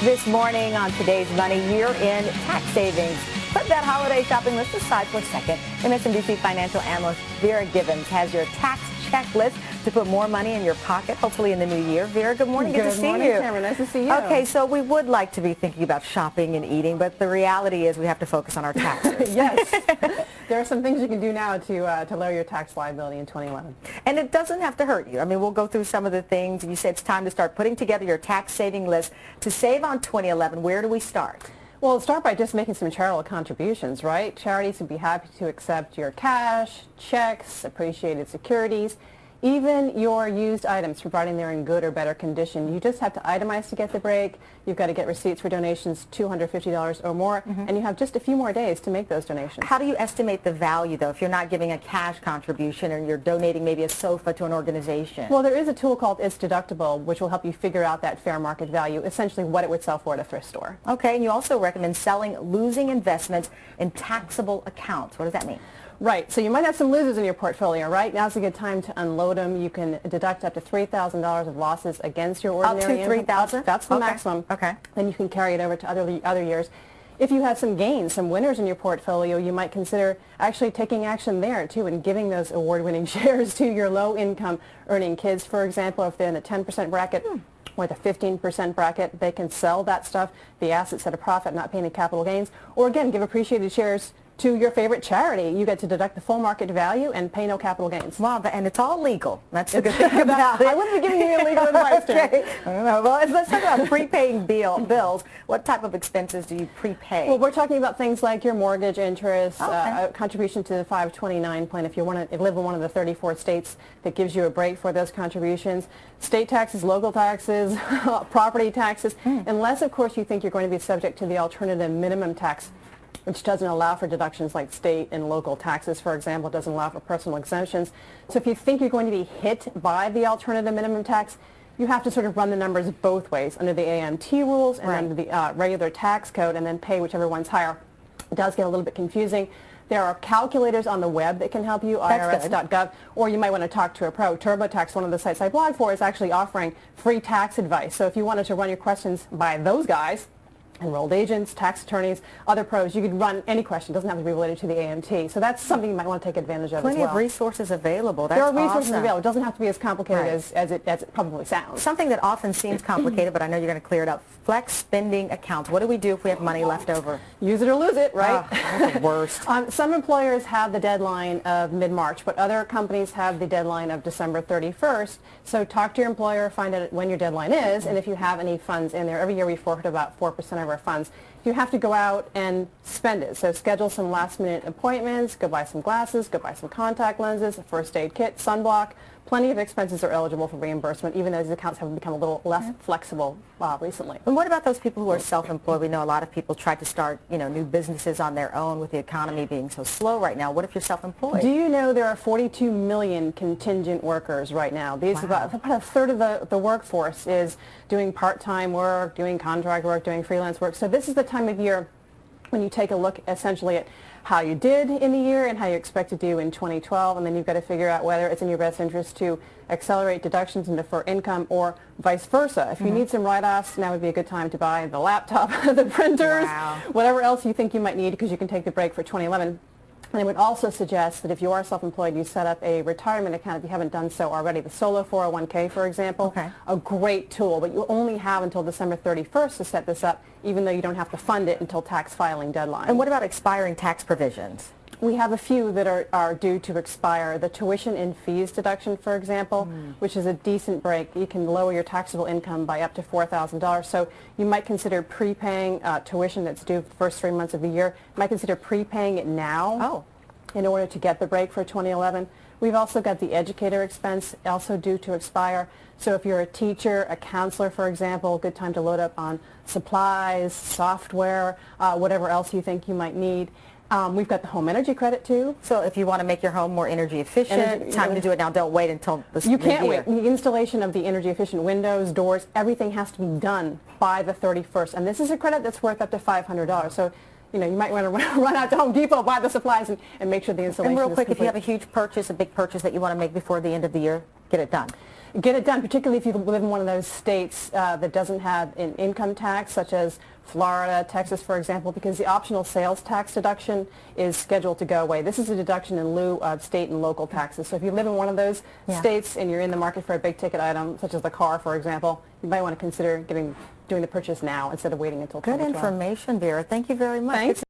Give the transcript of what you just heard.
This morning on Today's Money, year-end tax savings. Put that holiday shopping list aside for a second. MSNBC financial analyst Vera Gibbons has your tax checklist to put more money in your pocket, hopefully in the new year. Vera, good morning. Good to see you. Good morning, Cameron. Nice to see you. Okay, so we would like to be thinking about shopping and eating, but the reality is we have to focus on our taxes. Yes. There are some things you can do now to lower your tax liability in 2011. And it doesn't have to hurt you. I mean, we'll go through some of the things. You said it's time to start putting together your tax saving list to save on 2011. Where do we start? Well, start by just making some charitable contributions, right? Charities would be happy to accept your cash, checks, appreciated securities, even your used items, providing they're in good or better condition. You just have to itemize to get the break. You've got to get receipts for donations $250 or more, and you have just a few more days to make those donations. How do you estimate the value, though, if you're not giving a cash contribution and you're donating maybe a sofa to an organization? Well, there is a tool called It's Deductible, which will help you figure out that fair market value, essentially what it would sell for at a thrift store. Okay, and you also recommend selling losing investments in taxable accounts. What does that mean? Right. So you might have some losers in your portfolio, right? Now's a good time to unload them. You can deduct up to $3,000 of losses against your ordinary income. Up to $3,000? That's the maximum. Okay. Then you can carry it over to other years. If you have some gains, some winners in your portfolio, you might consider actually taking action there, too, and giving those award-winning shares to your low-income earning kids. For example, if they're in the 10% bracket, or the 15% bracket, they can sell that stuff, the assets at a profit, not paying any capital gains, or again, give appreciated shares to your favorite charity. You get to deduct the full market value and pay no capital gains. Wow, and it's all legal. That's the good thing about it. I wouldn't be giving you illegal advice. Okay. I don't know. Well, let's talk about prepaying bills. What type of expenses do you prepay? Well, we're talking about things like your mortgage interest, contribution to the 529 plan if you want to live in one of the 34 states that gives you a break for those contributions, state taxes, local taxes, property taxes, unless, of course, you think you're going to be subject to the alternative minimum tax, which doesn't allow for deductions like state and local taxes, for example. It doesn't allow for personal exemptions. So if you think you're going to be hit by the alternative minimum tax, you have to sort of run the numbers both ways, under the AMT rules and under the regular tax code, and then pay whichever one's higher. It does get a little bit confusing. There are calculators on the web that can help you, irs.gov, or you might want to talk to a pro. TurboTax, one of the sites I blog for, is actually offering free tax advice. So if you wanted to run your questions by those guys, enrolled agents, tax attorneys, other pros, you could run any question. It doesn't have to be related to the AMT. So that's something you might want to take advantage of Plenty as well. of resources available. That's there are resources awesome. available. It doesn't have to be as complicated as it probably sounds. Something that often seems complicated, but I know you're going to clear it up. Flex spending accounts. What do we do if we have money left over? Use it or lose it, right? Oh, that's the worst. Some employers have the deadline of mid-March, but other companies have the deadline of December 31st. So talk to your employer, find out when your deadline is, and if you have any funds in there. Every year we forfeit about 4% of our funds. You have to go out and spend it. So schedule some last-minute appointments, go buy some glasses, go buy some contact lenses, a first aid kit, sunblock. Plenty of expenses are eligible for reimbursement, even though these accounts have become a little less flexible recently. And what about those people who are self-employed? We know a lot of people try to start, new businesses on their own with the economy being so slow right now. What if you're self-employed? Do you know there are 42 million contingent workers right now? These about a third of the workforce is doing part-time work, doing contract work, doing freelance work. So this is the time of year when you take a look essentially at how you did in the year and how you expect to do in 2012, and then you've got to figure out whether it's in your best interest to accelerate deductions and defer income or vice versa. If you need some write-offs, now would be a good time to buy the laptop, the printers, whatever else you think you might need, because you can take the break for 2011. And I would also suggest that if you are self-employed, you set up a retirement account if you haven't done so already. The solo 401k, for example, a great tool, but you only have until December 31st to set this up, even though you don't have to fund it until tax filing deadline. And what about expiring tax provisions? We have a few that are due to expire. The tuition and fees deduction, for example, which is a decent break. You can lower your taxable income by up to $4,000. So you might consider prepaying tuition that's due the first 3 months of the year. You might consider prepaying it now in order to get the break for 2011. We've also got the educator expense also due to expire. So if you're a teacher, a counselor, for example, good time to load up on supplies, software, whatever else you think you might need. We've got the home energy credit, too. So if you want to make your home more energy efficient, time to do it now. Don't wait until the You can't wait. The installation of the energy efficient windows, doors, everything has to be done by the 31st. And this is a credit that's worth up to $500. So, you might want to run out to Home Depot, buy the supplies, and make sure the installation is complete. And real quick, if you have a huge purchase, a big purchase that you want to make before the end of the year, get it done. Get it done, particularly if you live in one of those states that doesn't have an income tax, such as Florida, Texas, for example, because the optional sales tax deduction is scheduled to go away. This is a deduction in lieu of state and local taxes. So if you live in one of those states and you're in the market for a big ticket item, such as the car, for example, you might want to consider doing the purchase now instead of waiting until 2012. Good information, Vera. Thank you very much. Thanks.